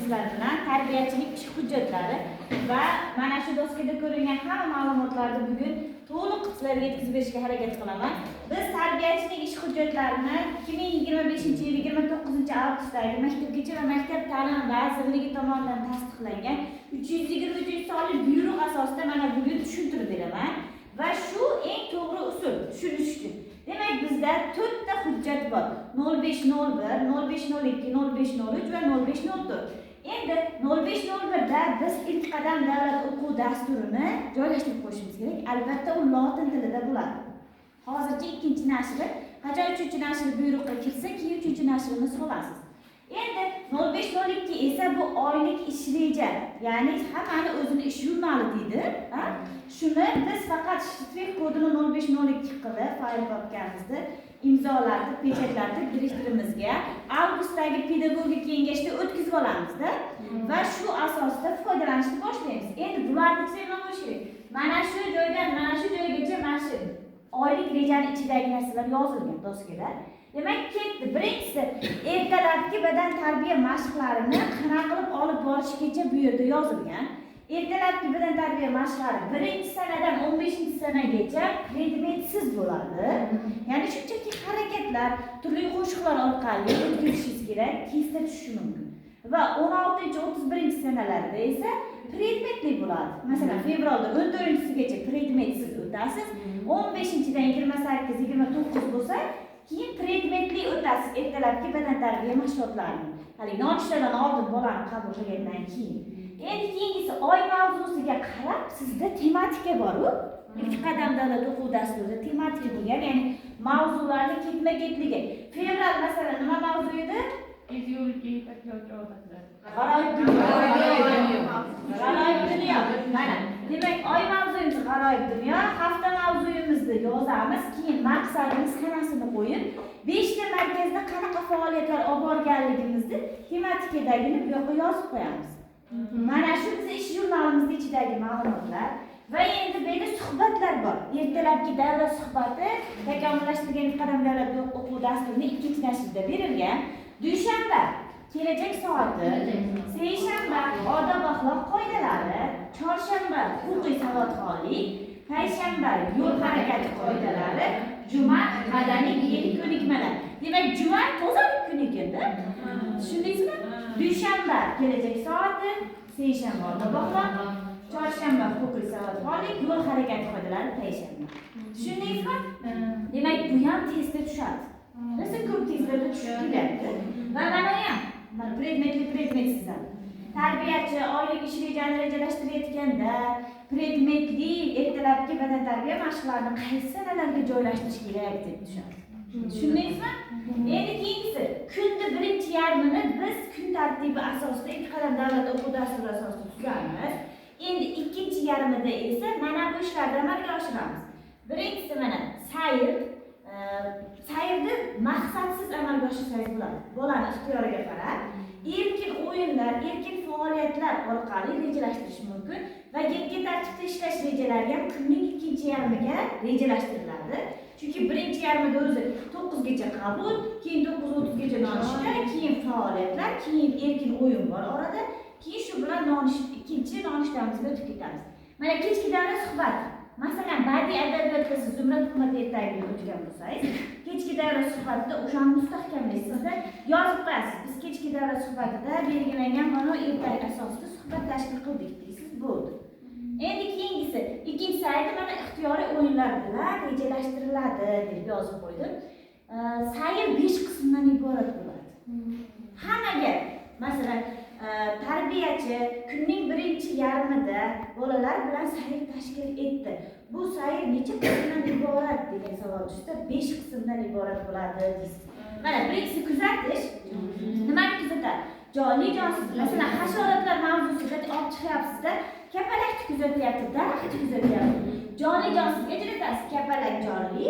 sizlar bilan tarbiyachilik ish hujjatlari va mana shu doskada ko'ringan hamma ma'lumotlarni bugun to'liq sizlarga yetkazib berishga harakat qilaman. Biz tarbiyachilik ish hujjatlarini 2025-yil 29-avgustdagi Maktabgacha va maktab ta'limi vazirligi tomonidan tasdiqlangan 323 sonli buyruq asosida mana bugun tushuntirib beraman va shu eng to'g'ri usul tushunish uchun. Demak, bizda 4 ta hujjat bor. 0501, 0502, 0503 va 0504. Endi 0501da biz ilk qadam davlat o'quv dasturini joylashtirib qo'yishimiz kerak. Albatta, u lotin tilida bo'ladi. Hozircha ikkinchi nashri, qachon uchinchi nashri buyruqqa kirsa, keyin uchinchi nashrimiz olasiz. Endi 0502 esa bu oylik ish reja, ya'ni hammani o'zini ish jurnali deydi. Shuni biz faqat shifr kodini 0502 qilib fayl topganimizda imzolarni, pechatlarni direktorimizga avgustdagi pedagogik kengashda o'tkazib olamizda va shu asosda foydalanishni boshlaymiz. Endi bularni nima bo'lishi kerak? Mana shu joydan mana shu joygacha mana shu oylik rejani ichidagi narsalar yozilgan doskada. Demak, ketdi. Birinchisi, ertalabki badan tarbiya mashqlarini qanaqa qilib olib borishgacha bu yerda yozilgan. Ertalabki badan tarbiya mashqlari 1-sanadan 15-sanagacha predmetsiz bo'ladi. Ya'ni shunchaki harakatlar, turli qo'shiqlar orqali o'tkazishingiz kerak, tezda tushishi mumkin. Va 16-31-sanalarda esa predmetli bo'ladi. Masalan, fevralda 14-sigacha predmetsiz o'tasiz, 15-dan 28-29 bo'lsa, keyin predmetli o'tasiz ertalabki badan tarbiya mashg'ulotlarini. Hali nonushtadan oldin bolani qabul qilgandan keyin. Endi keyingisi oy mavzusiga qarab sizda tematika bor-ku. Ilk qadam davlat o'quv dasturida tematika bo'lgan, ya'ni mavzularning ketma-ketligi. Fevral masalan nima mavzu edi? Fiziologik yoki odatlar. G'aroyib dunyo. G'aroyib dunyo. Mana, demak, oy mavzuyimiz g'aroyib dunyo, hafta mavzuyimizni yozamiz, keyin maqsadimiz qanasini qo'yib, 5 ta markazda qanaqa faoliyatlar olib borganligimizni tematikadagini bu yoqqa yozib qo'yamiz. Mana shu biz ish jurnalimizning ichidagi ma'lumotlar va endi bu yerda suhbatlar bor. Ertalabki davra suhbati takomillashtirilgan qadam davlat o'quv dasturining 2-nashrida berilgan. Dushanba kelajak soati, seshanba odob axloq qoidalari, chorshanba huquqiy savodxonlik, payshanba yo'l harakati qoidalari, juma madaniy ko'nikmalar. Demak, juma tozalik kuni ekanda. Tushundingizmi? Dushanba kelajak soati, seshanba odob axloq, chorshanba huquqiy savodxonlik, yo'l harakati qoidalari, payshanba. Tushundingizmi? Demak, bu ham testda tushadi. Nasıl ko'p tezlarda tushib kelyapti. Va mana ham predmetsiz. Tarbiyachi oylik ish rejasini rejalashtirayotganda predmetli ertalabki badan tarbiya mashqlarini qaysi sanalarga joylashtirish kerak deb tushadi. Tushundingizmi? Endi keyingisi kunni birinchi yarmini biz kun tartibi asosida ilk qadam davlat o'quv dasturi asosida tuzamiz. Endi ikkinchi yarmida esa mana bu ishlarni amalga oshiramiz. Birinchisi mana sayr. Sayrni maqsadsiz amalga oshirsangiz bo'ladi. Bolani ixtiyoriga qarab, erkin o'yinlar, erkin faoliyatlar orqali rejalashtirish mumkin va yakka tartibda ishlash rejalari ham kunning ikkinchi yarmiga rejalashtiriladi. Chunki birinchi yarmida o'zi 9 gacha qabul, keyin 9:30 gacha nonushta, keyin faoliyatlar, keyin erkin o'yin bor orada. Keyin shu bilan ikkinchi nonushtamizga o'tib ketamiz. Mana kechki davra suhbat. Masalan, badiiy adabiyotda siz Zumrad Hikmat ertagini o'tgan bo'lsangiz, kechki davra suhbatida o'shani mustahkamlaysizda yozib qo'yasiz. Biz kechki davra suhbatida belgilangan mana ertak asosida suhbat tashkil qildik deysiz, bo'ldi. Endi keyingisi, ikkinchi sayrda mana ixtiyoriy o'yinlar bilan rejalashtiriladi deb yozib qo'ydim. Sayr 5 qismdan iborat bo'ladi. Hammaga, masalan, tarbiyachi kunning birinchi yarmida bolalar bilan sayr tashkil etdi. Bu sayr necha qismdan iborat degan savol tushsa, 5 qismdan iborat bo'ladi deysiz. Mana birinchisi kuzatish. Nimani kuzatadi? Jonli jonsiz. Masalan, hasharotlar mavzusida olib chiqyapsizda, kapalakni kuzatyapti, daraxtni kuzatyapti. Jonli jonsizga ajratasiz. Kapalak jonli,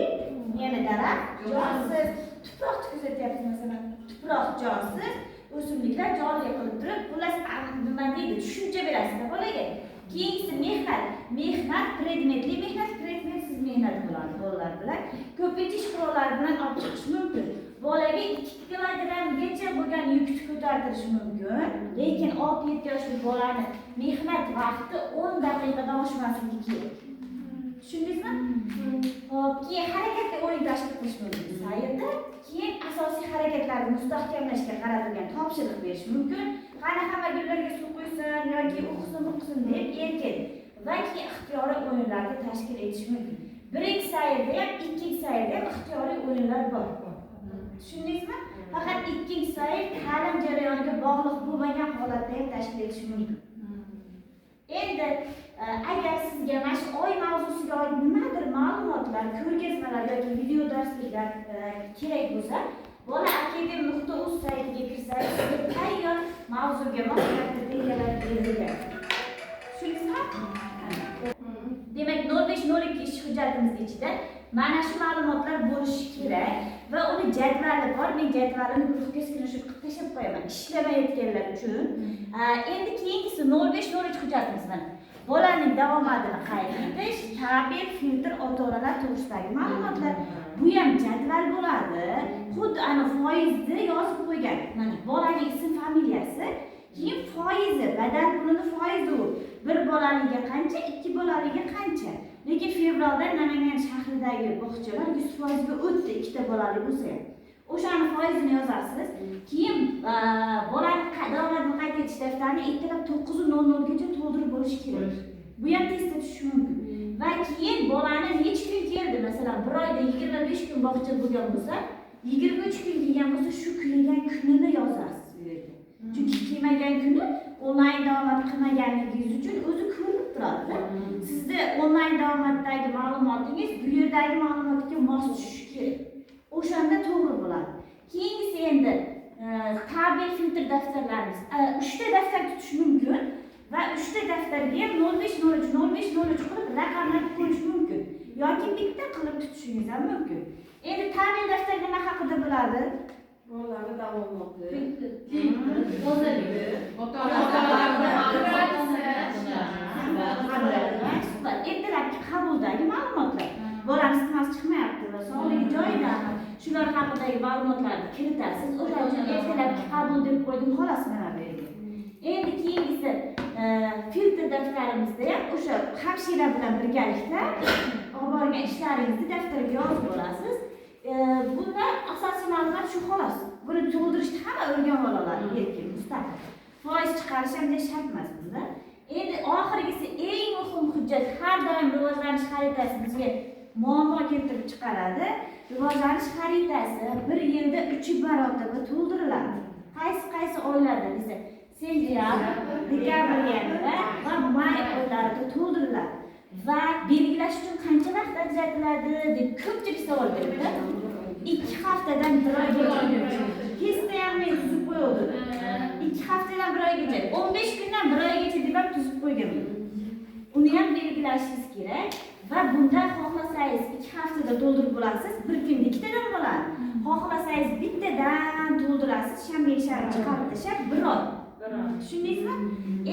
yana daraxt jonsiz. Tuproqni kuzatyapsiz, masalan, tuproq jonsiz. O'simliklar jonli qilib turib, xullas nima deydi, tushuncha berasiz bolaga. Keyingisi mehnat. Mehnat predmetli mehnat, predmetsiz mehnat bo'ladi bolalar bilan. Ko'pincha ish qurollari bilan olib chiqish mumkin. Bolaga 2 kilogrammgacha bo'lgan yukni ko'tartirish mumkin. mumkin, lekin 6-7 yoshli bolani mehnat vaqti 10 daqiqadan oshmasligi kerak. Tushundingizmi? Hop, keyin harakatli o'yin tashkil qilish mumkin. Sayrda keyin asosiy harakatlarni mustahkamlashga qaratilgan topshiriq berish mumkin. Qani hamma gullarga suv quysin yoki o'qisin deb erkin va keyin ixtiyoriy o'yinlarni tashkil etish mumkin. Birinchi sayrda ham, ikkinchi sayrda ham ixtiyoriy o'yinlar bor. Tushundingizmi? Faqat ikkinchi sayr ta'lim jarayoniga bog'liq bo'lmagan holatda ham tashkil etish mumkin. Endi agar sizga mana shu oy mavzusiga oid nimadir ma'lumotlar, ko'rgazmalar yoki video darsliklar kerak bo'lsa, bolaakadem.uz saytiga kirsangiz sizga tayyor mavzuga mos strategiyalar berilgan. Tushundingizmi? Demak, 0502 ish hujjatimizning ichida mana shu ma'lumotlar bo'lishi kerak va uni jadvali bor. Men jadvalini guruhga screenshot qilib tashlab qo'yaman ishlamayotganlar uchun. Endi keyingisi 0503 hujjatimiz mana. Bolaning davomatini qayd etish, ta'bir, filtr, ota-onalar to'g'risidagi ma'lumotlar. Bu ham jadval bo'ladi. Xuddi ana foizni yozib qo'ygan. Mana bolaning ism, familiyasi, keyin foizi, badal pulini foizi u. Bir bolaliga qancha, 2 bolaliga qancha. Lekin fevralda Namangan shahridagi bog'chalar 100% ga o'tdi, 2 ta bolali bo'lsa ham. O'shani foizini yozasiz. Keyin bolani daromadini qayd etish daftarini ertalab 9:00 gacha to'ldirib bo'lish kerak. Bu ham testda tushishi mumkin. Va keyin bolani necha kun keldi, masalan, bir oyda 25 kun bog'cha bo'lgan bo'lsa, 23 kun kelgan bo'lsa, shu kelgan kunini yozasiz bu yerga. Chunki kelmagan kuni onlayn daromad qilmaganligingiz uchun o'zi ko'rinib turadi. Sizda onlayn daromaddagi ma'lumotingiz bu yerdagi ma'lumotga mos tushishi kerak. O'shanda to'g'ri bo'ladi. Keyingisi endi ta'bir filtr daftarlarimiz. 3 ta daftar tutish mumkin va 3 ta daftarga ham 0503 qilib raqamlar qo'yish mumkin yoki bitta qilib tutishingiz ham mumkin. Endi ta'bir daftari nima haqida bo'ladi? Bolalarga davomatli. Ertalabki qabuldagi ma'lumotlar. Bolamiz tinmas chiqmayapti va sog'ligi joyidami? Shular haqidagi ma'lumotlarni kiritasiz. O'sha uchun ertalabki qabul deb qo'ydim, xolos mana bu yerga. Endi keyingisi filtr daftarimizda ham o'sha hamshira bilan birgalikda olib borgan ishlaringizni daftarga yozib olasiz. Bunda asosiy ma'lumot shu xolos. Buni to'ldirishni hamma o'rganib oladi erkin, mustaqil. Foiz chiqarish ham shart emas bunda. Endi oxirgisi eng muhim hujjat, har doim rivojlanish xaritasi bizga muammo keltirib chiqaradi. Rivojlanish xaritasi bir yilda 3 marotaba to'ldiriladi. Qaysi oylarda desa, sentyabr, dekabr va may oylarida to'ldiriladi. Va belgilash uchun qancha vaqt ajratiladi deb ko'pchilik savol beradi. 2 haftadan 1 oygacha. Testda ham men tuzib qo'ydim. 2 haftadan 1 oygacha, 15 kundan 1 oygacha deb ham tuzib qo'yganman. Uni ham belgilashingiz kerak va bunda xohlasangiz 2 haftada to'ldirib bo'lasiz, bir kunda 2 tadan bo'ladi. Xohlasangiz bittadan to'ldirasiz, shanba shanba chiqarib tashlab 1 oy. Tushundingizmi?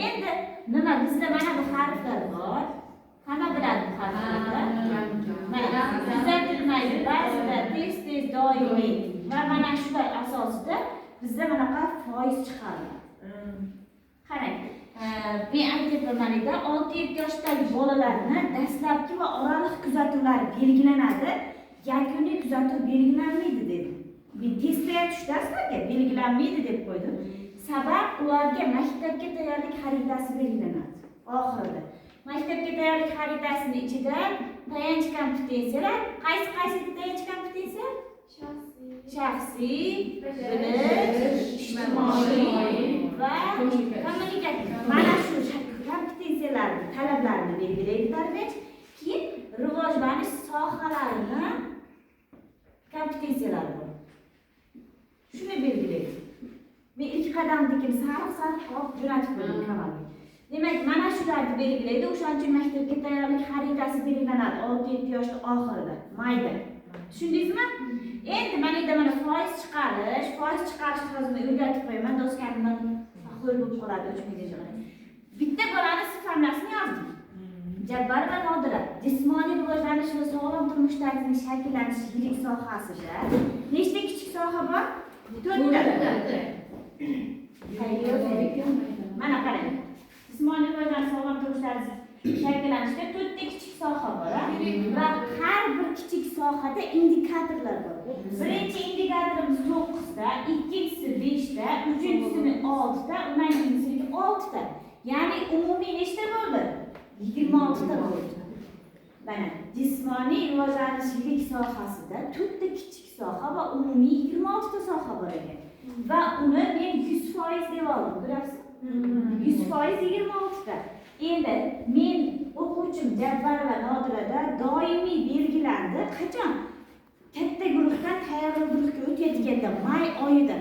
Endi nima bizda mana bu harflar bor. Hamma biladi bu harflarni. Mana kuzatilmaydi, ba'zida tez doimiy va mana shular asosida bizda bunaqa foiz chiqariladi. Qarang, men aytayotganimda 6-7 yoshdagi bolalarni dastlabki va oraliq kuzatuvlari belgilanadi, yakuniy kuzatuv belgilanmaydi dedim. Men testda ham shu darslarga belgilanmaydi deb qo'ydim. Sabab ularga maktabga tayyorlik xaritasi belgilanadi oxirida. Maktabga tayyorlik xaritasining ichida tayanch kompetensiyalar, qaysi tayanch kompetensiya? Shaxsiy, bilish, ijtimoiy va kommunikativ. Mana shu kompetensiyalarning talablarini belgilaydi tarbiyachi. Keyin rivojlanish sohalarini kompetensiyalari bor. Shuni belgilaydi. Men ilk qadamdagi sariq olib jo'natib qo'ydim kanalga. Demak, mana shularni belgilaydi. O'shaning uchun maktabga tayyorlik xaritasi belgilanadi 6-7 yoshning oxirida, mayda. Tushundingizmi? Endi mana foiz chiqarish hozir o'rgatib qo'yaman, do'stlarimdan qo'l bo'lib qoladi 3 minggacha. Bitta bolani sifatlamasini yozdim. Jabbar va Nodira jismoniy rivojlanish va sog'lom turmush tarzining shakllanish yirik sohasida nechta kichik soha bor? 4 ta. Mana qarang. Jismoniy rivojlanish sog'lom turmush tarzi shakllanishda 4 ta kichik soha bor. Va har bir kichik sohada indikatorlar bor. Birinchi indikatorimiz 9 ta, ikkinchisi 5 ta, uchinchisini 6 ta, undan keyingisini 6 ta. Ya'ni umumiy nechta bo'ldi? 26 ta bo'ldi. Mana jismoniy rivojlanishlik sohasida 4 ta kichik soha va umumiy 26 ta soha bor ekan. Va uni men 100% deb oldim, ko'rasiz? 100% 26 ta. Endi men o'quvchim Jabbar va Nodirada doimiy belgilandi. Qachon? Katta guruhdan tayyorlov guruhiga o'tayotganda may oyida.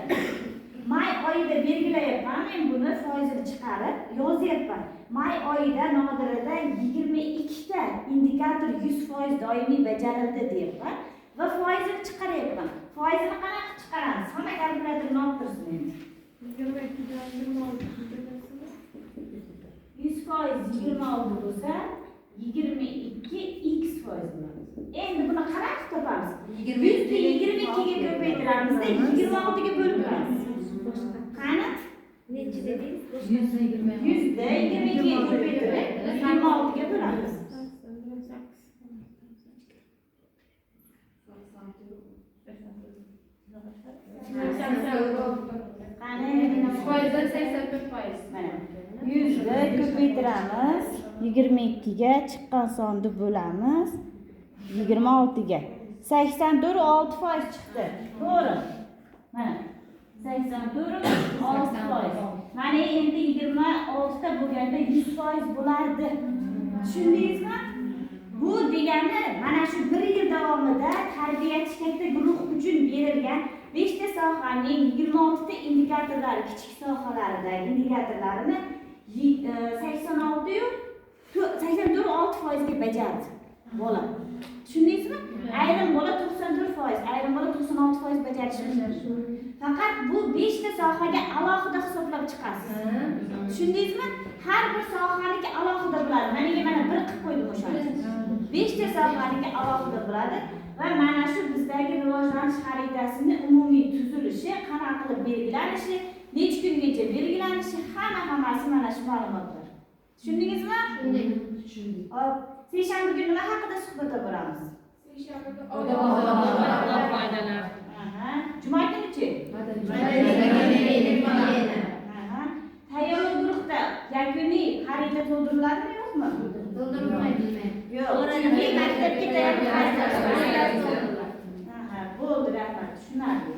May oyida belgilayapman men buni foizini chiqarib yozyapman. May oyida Nodirada 22 ta indikator 100% doimiy bajarildi deyapman va foizini chiqaryapman. Foizini qanaqa chiqaramiz? Hamma kalkulyatorni olib tursin endi. 100% 26 bo'lsa 22x foiz bo'ladi. Endi buni qanaqa topamiz? 100 ni 22 ga ko'paytiramizda 26 ga bo'lib beramiz. Qani? Necha dedingiz? 100 ni 22 ga ko'paytirib 26 ga bo'lamiz. Foizdan 84%. Mana 100 ga ko'paytiramiz, 22 ga chiqqan sonni bo'lamiz 26 ga. 84 6% chiqdi. To'g'ri. Mana 84 6%. Mana endi 26 ta bo'lganda 100% bo'lardi. Tushundingizmi? Bu degani mana shu 1 yil davomida tarbiyachi katta guruh uchun berilgan 5 ta sohaning 26 ta indikatorlari, kichik sohalaridagi indikatorlarini 86 yu 84 6% ga bajardi. Bola. Tushundingizmi? Ayrim bola 94%, ayrim bola 96% bajarishi mumkin. Faqat bu 5 ta sohaga alohida hisoblab chiqasiz. Tushundingizmi? Har bir sohaniki alohida bo'ladi. Mana bir qilib qo'ydim o'shani. 5 ta sohaniki alohida bo'ladi va mana shu bizdagi rivojlanish xaritasini umumiy tuzilishi, qanaqa qilib belgilanishi, necha kungacha belgilanishi, hammasi mana shu ma'lumotlar. Tushundingizmi? Tushundik. Hop, seshanba kuni nima haqida suhbat olib boramiz? Seshanba foydalar. Juma kunichi? Tayyorlov guruhda yakuniy xarita to'ldiriladimi yo'qmi? To'ldirilmaydi. Yo'q. Chunki maktabga tayyorlov xaritasi. Bo'ldi, rahmat. Tushunarli.